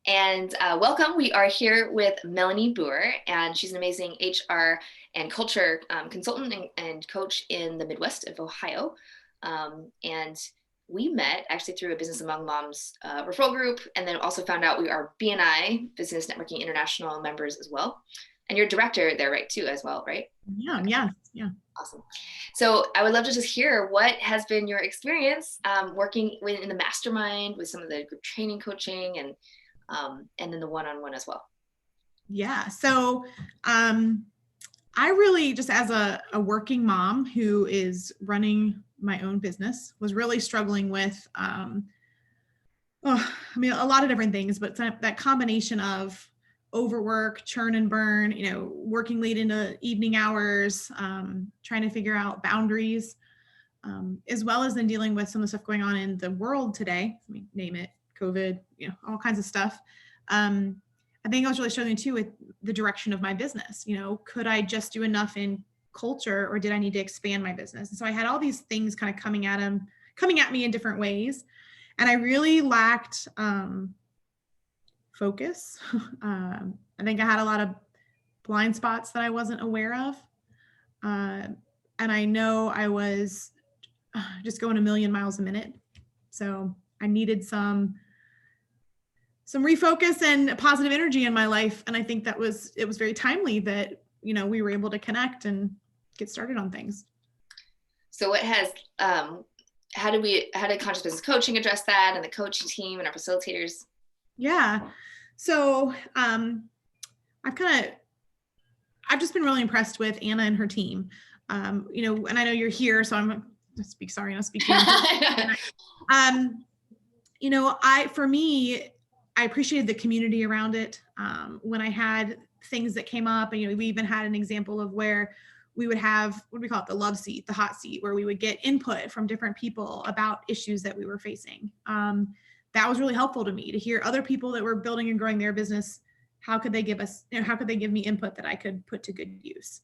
And welcome. We are here with Melanie Boer, and she's an amazing HR and culture consultant and coach in the Midwest of Ohio. And we met actually through a Business Among Moms referral group, and then also found out we are BNI, Business Networking International members as well. And you're director there, right, too, as well, right? Yeah, okay. yeah. Awesome. So I would love to just hear what has been your experience working in the mastermind with some of the group training coaching and then the one-on-one as well. Yeah. So I really, just as a working mom who is running my own business, was really struggling with, a lot of different things, but that combination of overwork, churn and burn, working late into evening hours, trying to figure out boundaries, as well as then dealing with some of the stuff going on in the world today. I mean, name it, COVID, all kinds of stuff. I think I was really struggling too with the direction of my business. Could I just do enough in culture, or did I need to expand my business? And so I had all these things kind of coming at me in different ways. And I really lacked focus. I think I had a lot of blind spots that I wasn't aware of. And I know I was just going a million miles a minute. So I needed some refocus and positive energy in my life. And I think it was very timely that, we were able to connect and get started on things. So what has, how did Conscious Business Coaching address that, and the coaching team and our facilitators? Yeah. So I've just been really impressed with Anna and her team. And I know you're here, so I'm speaking. I appreciated the community around it. When I had things that came up, and we even had an example of where we would have, what do we call it, the love seat, the hot seat, where we would get input from different people about issues that we were facing. That was really helpful to me to hear other people that were building and growing their business. How could they give me input that I could put to good use?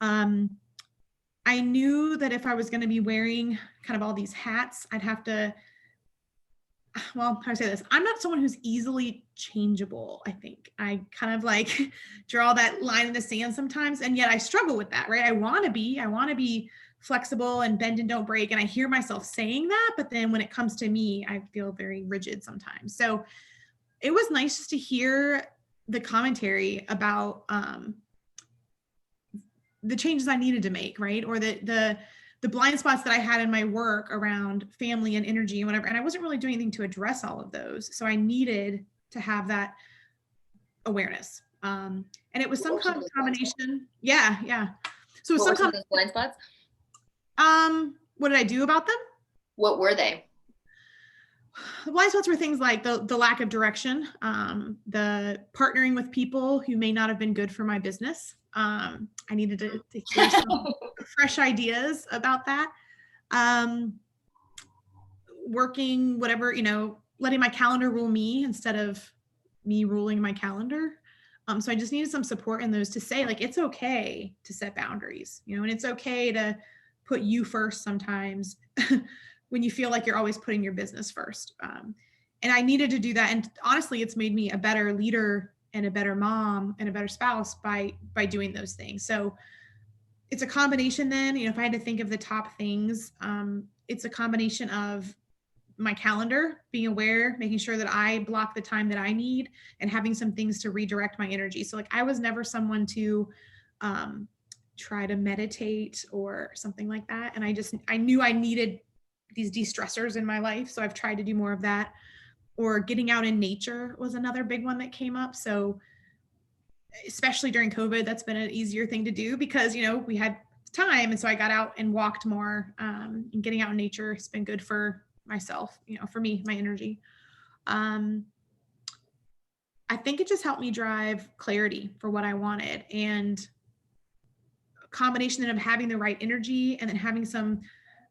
I knew that if I was going to be wearing kind of all these hats, I'd have to, how do I say this? I'm not someone who's easily changeable. I think I kind of like draw that line in the sand sometimes. And yet I struggle with that, right? I want to be flexible and bend and don't break. And I hear myself saying that, but then when it comes to me, I feel very rigid sometimes. So it was nice just to hear the commentary about the changes I needed to make, right? Or the blind spots that I had in my work around family and energy and whatever. And I wasn't really doing anything to address all of those. So I needed to have that awareness. And it was some kind of combination. Yeah. So it was some those blind spots? What did I do about them? What were they? The blind spots were things like the lack of direction, the partnering with people who may not have been good for my business. I needed to hear some fresh ideas about that. Working whatever, letting my calendar rule me instead of me ruling my calendar. So I just needed some support in those to say, like, it's okay to set boundaries, and it's okay to put you first sometimes when you feel like you're always putting your business first. And I needed to do that. And honestly, it's made me a better leader and a better mom and a better spouse by doing those things. So it's a combination then, if I had to think of the top things, it's a combination of my calendar, being aware, making sure that I block the time that I need, and having some things to redirect my energy. So like, I was never someone to try to meditate or something like that. And I knew I needed these de-stressors in my life. So I've tried to do more of that. Or getting out in nature was another big one that came up. So especially during COVID, that's been an easier thing to do because, we had time. And so I got out and walked more, and getting out in nature has been good for myself, for me, my energy. I think it just helped me drive clarity for what I wanted, and a combination of having the right energy and then having some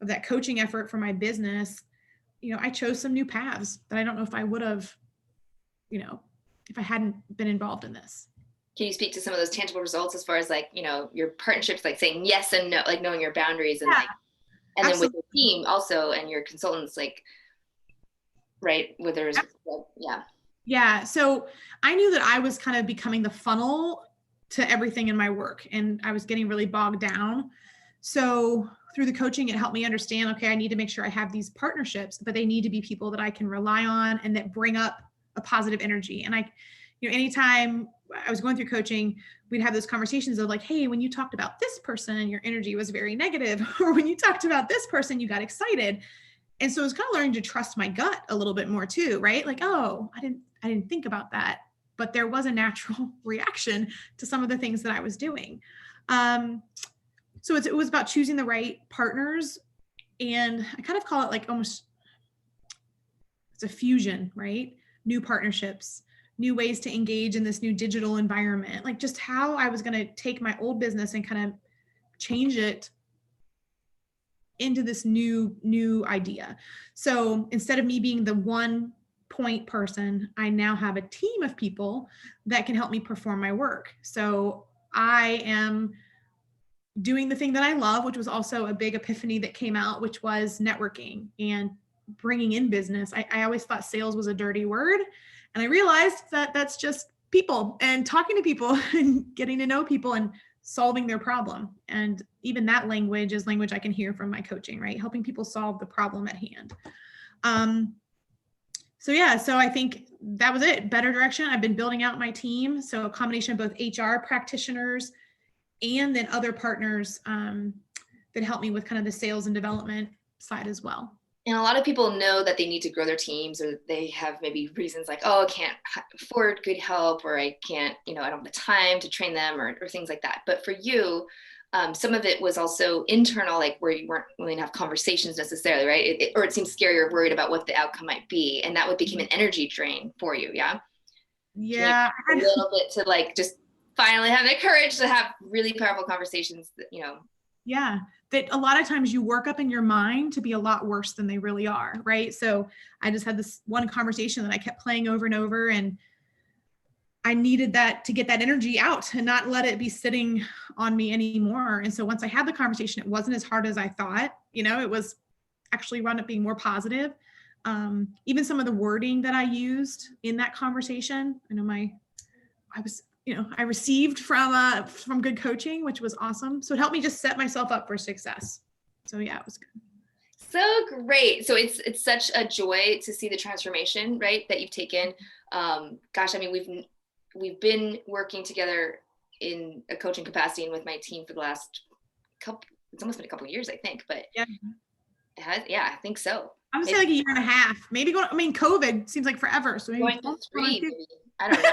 of that coaching effort for my business. I chose some new paths that I don't know if I would have, if I hadn't been involved in this. Can you speak to some of those tangible results as far as like, your partnerships, like saying yes and no, like knowing your boundaries and and absolutely. Then with your team also and your consultants, like, right, where there's, Yeah. So I knew that I was kind of becoming the funnel to everything in my work, and I was getting really bogged down. So through the coaching, it helped me understand, okay, I need to make sure I have these partnerships, but they need to be people that I can rely on and that bring up a positive energy. And anytime I was going through coaching, we'd have those conversations of like, hey, when you talked about this person, your energy was very negative, or when you talked about this person, you got excited. And so I was kind of learning to trust my gut a little bit more too, right? Like, oh, I didn't think about that, but there was a natural reaction to some of the things that I was doing. So it was about choosing the right partners, and I kind of call it like almost, it's a fusion, right? New partnerships, new ways to engage in this new digital environment, like just how I was going to take my old business and kind of change it into this new idea. So instead of me being the one point person, I now have a team of people that can help me perform my work. So I am doing the thing that I love, which was also a big epiphany that came out, which was networking and bringing in business. I always thought sales was a dirty word. And I realized that that's just people and talking to people and getting to know people and solving their problem. And even that language is language I can hear from my coaching, right? Helping people solve the problem at hand. So yeah, so I think that was it. Better direction. I've been building out my team. So a combination of both HR practitioners and then other partners that help me with kind of the sales and development side as well. And a lot of people know that they need to grow their teams, or they have maybe reasons like, oh, I can't afford good help, or I can't, I don't have the time to train them, or things like that. But for you, some of it was also internal, like where you weren't willing to have conversations necessarily, right? Or it seems scary or worried about what the outcome might be. And that would become an energy drain for you. Yeah. Yeah. A little bit to like just finally have the courage to have really powerful conversations that, Yeah, that a lot of times you work up in your mind to be a lot worse than they really are, right? So I just had this one conversation that I kept playing over and over, and I needed that to get that energy out and not let it be sitting on me anymore. And so once I had the conversation, it wasn't as hard as I thought. It was actually wound up being more positive. Even some of the wording that I used in that conversation, I received from good coaching, which was awesome. So it helped me just set myself up for success. So yeah, it was good. So great. So it's such a joy to see the transformation, right, that you've taken. Gosh, I mean, we've been working together in a coaching capacity and with my team for the last it's almost been a couple of years, I think, but yeah, I think so. I would say like a year and a half, maybe COVID seems like forever. So maybe going to 3, maybe. I don't know.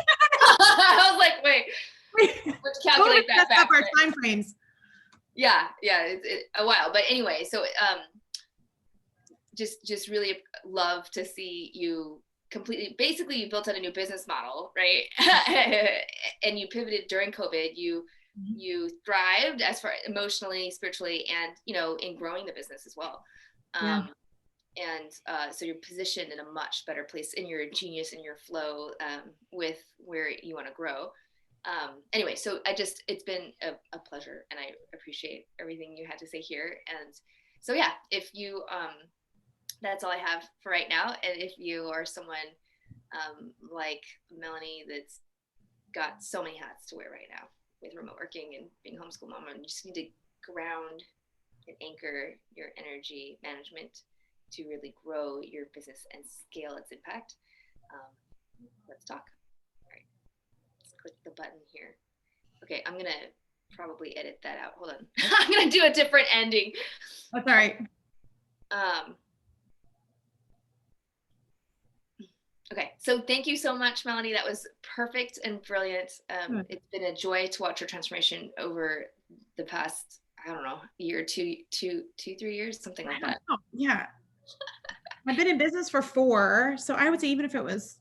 I was like, wait, let's calculate that back. Up our time frames. Yeah, it's a while, but anyway, so just really love to see you basically you built out a new business model, right? And you pivoted during COVID. You thrived as far emotionally, spiritually, and in growing the business as well. And so you're positioned in a much better place in your genius and your flow with where you want to grow. Anyway, so it's been a pleasure, and I appreciate everything you had to say here. And so yeah, if you that's all I have for right now. And if you are someone like Melanie that's got so many hats to wear right now with remote working and being homeschool mom, and you just need to ground and anchor your energy management to really grow your business and scale its impact, let's talk. All right, let's click the button here. Okay, I'm gonna probably edit that out. Hold on. I'm gonna do a different ending. That's all right. Okay, so thank you so much, Melanie. That was perfect and brilliant. It's been a joy to watch your transformation over the past, I don't know, year, 3 years, something like that. Yeah. I've been in business for 4. So I would say even if it was,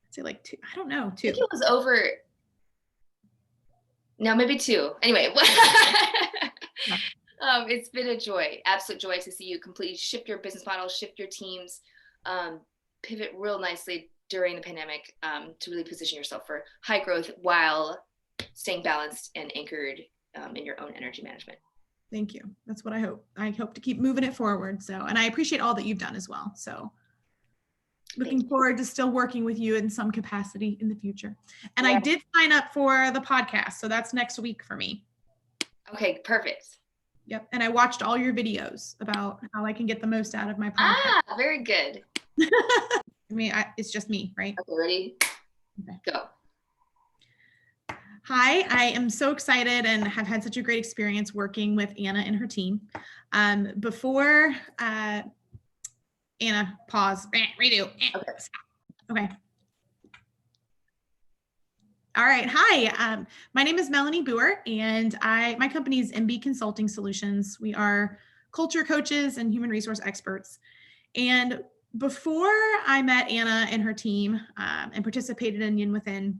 I'd say like 2, I don't know, 2. I think it was over. No, maybe 2. Anyway, it's been a joy, absolute joy to see you completely shift your business model, shift your teams, pivot real nicely during the pandemic to really position yourself for high growth while staying balanced and anchored in your own energy management. Thank you. That's what I hope. I hope to keep moving it forward. So, and I appreciate all that you've done as well. So Looking forward to still working with you in some capacity in the future. And Yeah. I did sign up for the podcast, so that's next week for me. Okay, perfect. Yep. And I watched all your videos about how I can get the most out of my podcast. Ah, very good. I mean, it's just me, right? Okay, ready? Okay. Go. Hi, I am so excited and have had such a great experience working with Anna and her team. Before Anna, pause, redo. Okay. Okay. All right. Hi, my name is Melanie Boer, and my company is MB Consulting Solutions. We are culture coaches and human resource experts. And before I met Anna and her team and participated in Yin Within,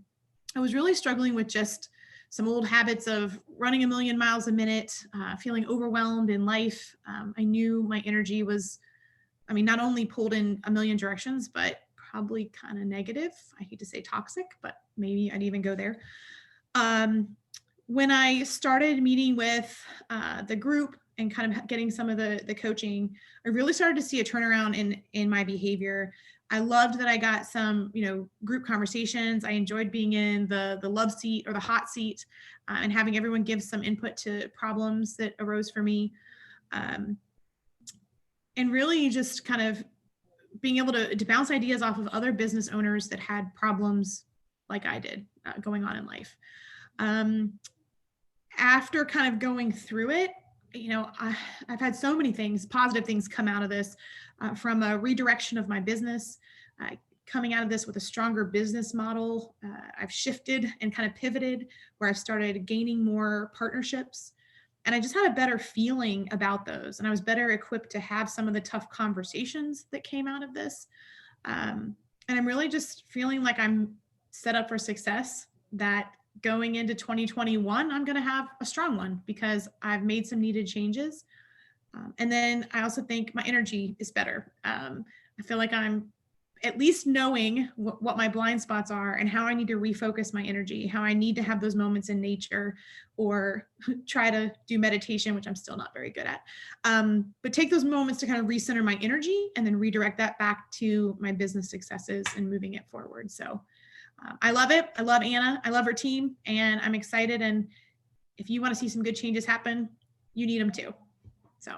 I was really struggling with just some old habits of running a million miles a minute, feeling overwhelmed in life. I knew my energy was, not only pulled in a million directions, but probably kind of negative. I hate to say toxic, but maybe I'd even go there. When I started meeting with the group and kind of getting some of the coaching, I really started to see a turnaround in my behavior. I loved that I got some, group conversations. I enjoyed being in the love seat or the hot seat and having everyone give some input to problems that arose for me. And really just kind of being able to bounce ideas off of other business owners that had problems like I did going on in life. After kind of going through it, I've had so many things, positive things come out of this, from a redirection of my business, coming out of this with a stronger business model. I've shifted and kind of pivoted where I've started gaining more partnerships. And I just had a better feeling about those. And I was better equipped to have some of the tough conversations that came out of this. And I'm really just feeling like I'm set up for success, that going into 2021, I'm going to have a strong one because I've made some needed changes. And then I also think my energy is better. I feel like I'm at least knowing what my blind spots are and how I need to refocus my energy, how I need to have those moments in nature or try to do meditation, which I'm still not very good at. But take those moments to kind of recenter my energy and then redirect that back to my business successes and moving it forward. So I love it. I love Anna. I love her team, and I'm excited. And if you want to see some good changes happen, you need them too. So